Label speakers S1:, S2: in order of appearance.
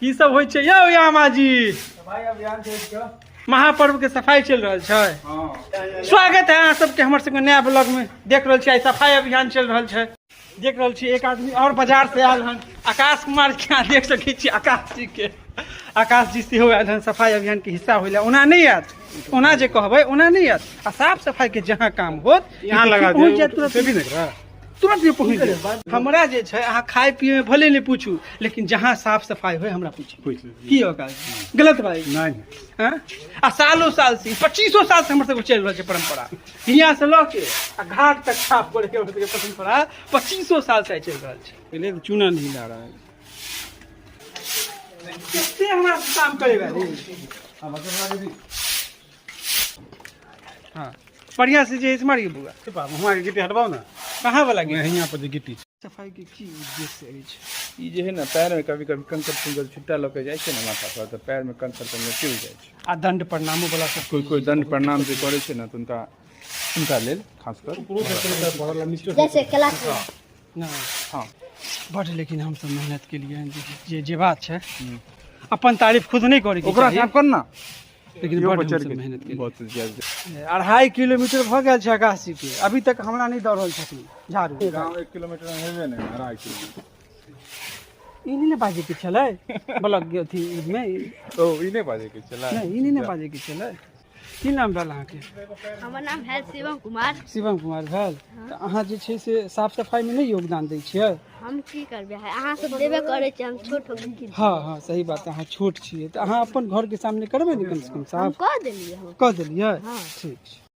S1: की सब होइ छै यौ यामा जी?
S2: सफाई अभियान छै
S1: महापर्व के सफाई चल रहा है।
S2: हां
S1: स्वागत है अहाँ सबके हमर सबके नया ब्लॉग में। देख रहल छी सफाई अभियान चल रहा है। देख रहल छी एक आदमी और बाजार से आयल हन, आकाश कुमार के यहाँ देख सकै छी आकाश जी के। आकाश जी सेहो आयल हन सफाई अभियान के हिस्सा होइला। ओना नहीं आयत, ओना जे कहबै ओना नहीं आयत। आ साफ सफाई के जहाँ काम होत
S2: यहाँ लगा
S1: पहुंच
S2: दे
S1: जायत तुरंत।
S2: से भी नहीं करा
S1: तुरंत भी पहुंच जायत। हमरा जे छै अहाँ खाए पिए में भले नहीं पूछू, लेकिन जहाँ साफ सफाई होय हमरा पूछू।
S2: पूछ ले
S1: की होगा गलत भाई?
S2: नहीं
S1: हाँ? आ सालों साल से 2500 साल से हमर सबके चल रहा है परंपरा। यहाँ से लऽ के आ घाट तक साफ करे के हमर सबके परंपरा 2500 साल से चल रहा है।
S2: पहले तो चूना नहीं ला रहा है।
S1: कितने हमारा काम करेगा रे? हाँ बढ़िया से जे मारिए बुआ।
S2: हमारे गिट्टी हटवाओ ना।
S1: कहाँ वाला गया?
S2: यहाँ पर जो गिट्टी
S1: सफाई के की उद्देश्य अछि?
S3: ई जे है ना पैर में कभी कभी कंकर कुंकर छुट्टा लगे जाए छै ना माथा पर, तो पैर में कंकर तंकर चुल जाए छै।
S1: आ दंड प्रणामो वाला सब
S3: कोई कोई दंड प्रणाम जे करे छै ना तो उनका लेल खासकर
S4: जैसे क्लास में
S1: ना।
S3: हाँ
S1: बड़ लेकिन हम सब मेहनत के लिए जे बात है अपन तारीफ खुद नहीं करे
S3: ओकरा साफ करना,
S1: लेकिन
S3: यो
S1: बड़
S3: बचर
S1: हम सब
S3: के
S1: मेहनत के
S3: बहुत ज्यादा
S1: 2.5 किलोमीटर भ गेल छै आकाश जी के, अभी तक हमरा नहीं दऽ रहल छथिन झाड़ू।
S3: गांव 1 किलोमीटर में हेबे नहीं 2.5 किलोमीटर।
S1: ई नहीं बाजे के छलै ब्लॉक के अथी में।
S3: तो ई नहीं बाजे के चला
S1: नहीं ई नहीं बाजे के छलै। की नाम भेल अहाँके?
S4: हमर नाम है शिवम कुमार।
S1: शिवम कुमार भेल। तऽ अहाँ जे छै से साफ सफाई में नहीं योगदान दै छियै?
S4: हम की करबे है, अहाँ सब देबे करे छी, हम छोट हो गए।
S1: हाँ हाँ सही बात, अहाँ छोट छियै तऽ अहाँ अपन घर के सामने करबै ने कम से कम
S4: हम
S1: साफ।
S4: कह देलिए हम।
S1: कह देलियै?
S4: हाँ।
S1: ठीक छै।